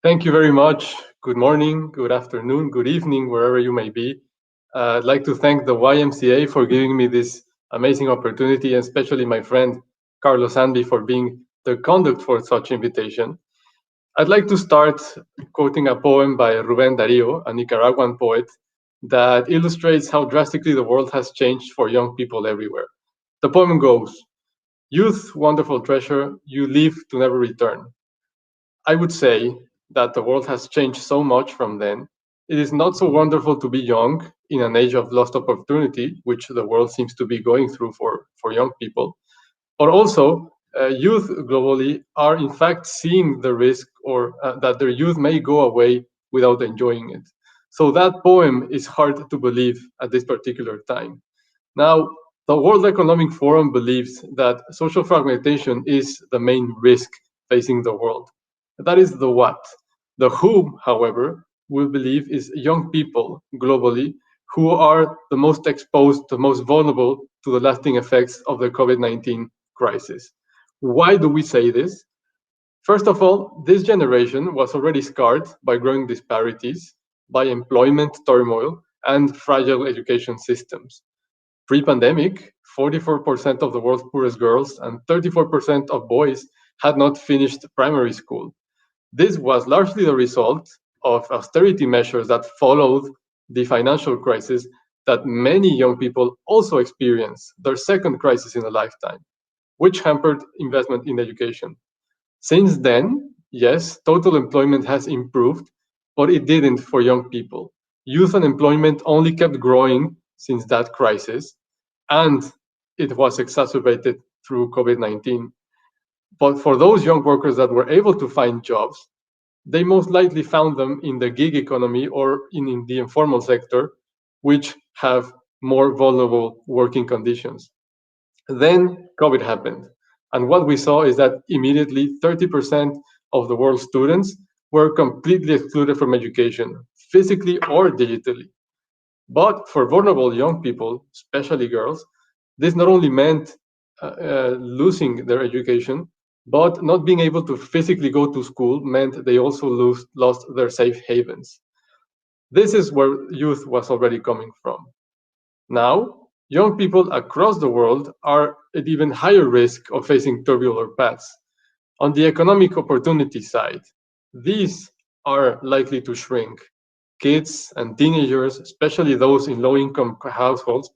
Thank you very much. Good morning, good afternoon, good evening, wherever you may be. I'd like to thank the YMCA for giving me this amazing opportunity, and especially my friend Carlos Anby for being the conduct for such invitation. I'd like to start quoting a poem by Rubén Darío, a Nicaraguan poet, that illustrates how drastically the world has changed for young people everywhere. The poem goes, "Youth, wonderful treasure, you leave to never return." I would say that the world has changed so much from then. It is not so wonderful to be young in an age of lost opportunity, which the world seems to be going through for young people. But also, youth globally are in fact seeing the risk or that their youth may go away without enjoying it. So that poem is hard to believe at this particular time. Now, the World Economic Forum believes that social fragmentation is the main risk facing the world. That is the what. The who, however, we believe is young people globally who are the most exposed, the most vulnerable to the lasting effects of the COVID-19 crisis. Why do we say this? First of all, this generation was already scarred by growing disparities, by employment turmoil, and fragile education systems. Pre-pandemic, 44% of the world's poorest girls and 34% of boys had not finished primary school. This was largely the result of austerity measures that followed the financial crisis that many young people also experienced, their second crisis in a lifetime, which hampered investment in education. Since then, yes, total employment has improved, but it didn't for young people. Youth unemployment only kept growing since that crisis, and it was exacerbated through COVID-19. But for those young workers that were able to find jobs, they most likely found them in the gig economy or in the informal sector, which have more vulnerable working conditions. Then COVID happened. And what we saw is that immediately 30% of the world's students were completely excluded from education, physically or digitally. But for vulnerable young people, especially girls, this not only meant losing their education, but not being able to physically go to school meant they also lost their safe havens. This is where youth was already coming from. Now, young people across the world are at even higher risk of facing turbulent paths. On the economic opportunity side, these are likely to shrink. Kids and teenagers, especially those in low income households,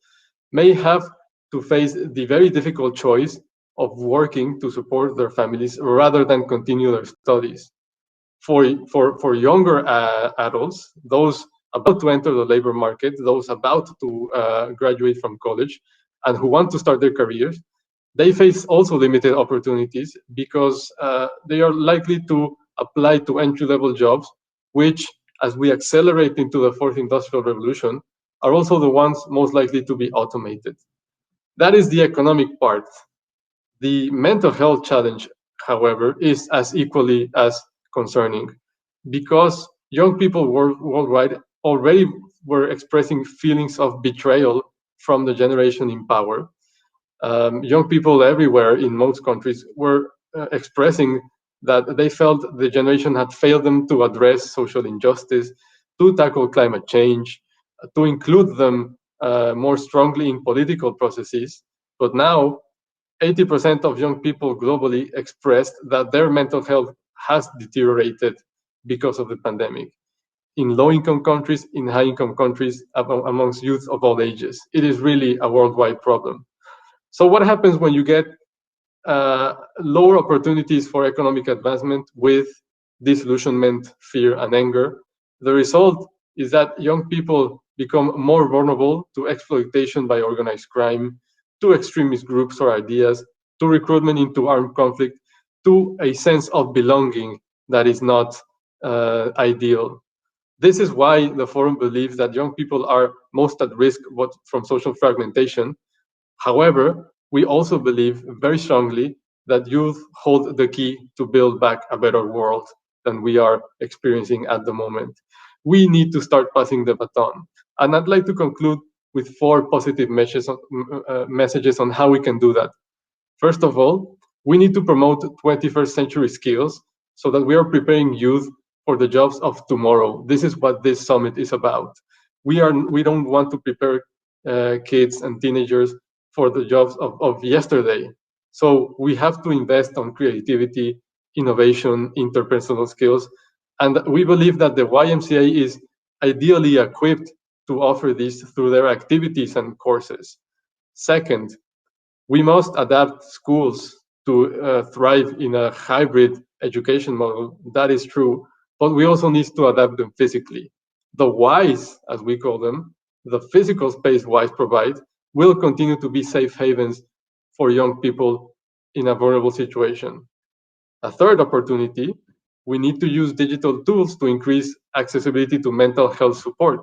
may have to face the very difficult choice of working to support their families rather than continue their studies. For younger adults, those about to enter the labor market, those about to graduate from college, and who want to start their careers, they face also limited opportunities because they are likely to apply to entry-level jobs, which, as we accelerate into the fourth industrial revolution, are also the ones most likely to be automated. That is the economic part. The mental health challenge, however, is as equally as concerning because young people worldwide already were expressing feelings of betrayal from the generation in power. Young people everywhere in most countries were expressing that they felt the generation had failed them to address social injustice, to tackle climate change, to include them more strongly in political processes. But now 80% of young people globally expressed that their mental health has deteriorated because of the pandemic. In low income countries, in high income countries, amongst youth of all ages. It is really a worldwide problem. So, what happens when you get lower opportunities for economic advancement with disillusionment, fear, and anger? The result is that young people become more vulnerable to exploitation by organized crime, to extremist groups or ideas, to recruitment into armed conflict, to a sense of belonging that is not ideal. This is why the forum believes that young people are most at risk from social fragmentation. However, we also believe very strongly that youth hold the key to build back a better world than we are experiencing at the moment. We need to start passing the baton. And I'd like to conclude with four positive messages on how we can do that. First of all, we need to promote 21st century skills so that we are preparing youth for the jobs of tomorrow. This is what this summit is about. We don't want to prepare kids and teenagers for the jobs of yesterday. So we have to invest on creativity, innovation, interpersonal skills, and we believe that the YMCA is ideally equipped to offer this through their activities and courses. Second, we must adapt schools to thrive in a hybrid education model. That is true, but we also need to adapt them physically. The Ys, as we call them, the physical space Ys provide, will continue to be safe havens for young people in a vulnerable situation. A third opportunity, we need to use digital tools to increase accessibility to mental health support.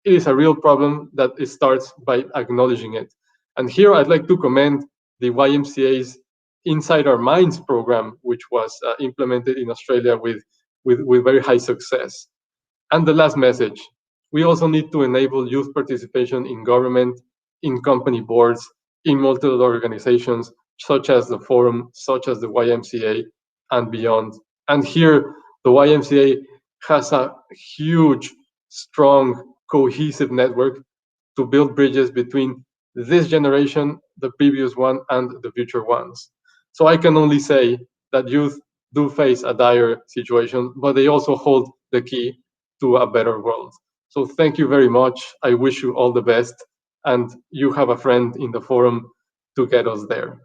It is a real problem that it starts by acknowledging it. And here I'd like to commend the YMCA's Inside Our Minds program, which was implemented in Australia with very high success. And the last message, we also need to enable youth participation in government, in company boards, in multiple organizations, such as the Forum, such as the YMCA, and beyond. And here, the YMCA has a huge, strong, cohesive network to build bridges between this generation, the previous one, and the future ones. So I can only say that youth do face a dire situation, but they also hold the key to a better world. So thank you very much. I wish you all the best, and you have a friend in the forum to get us there.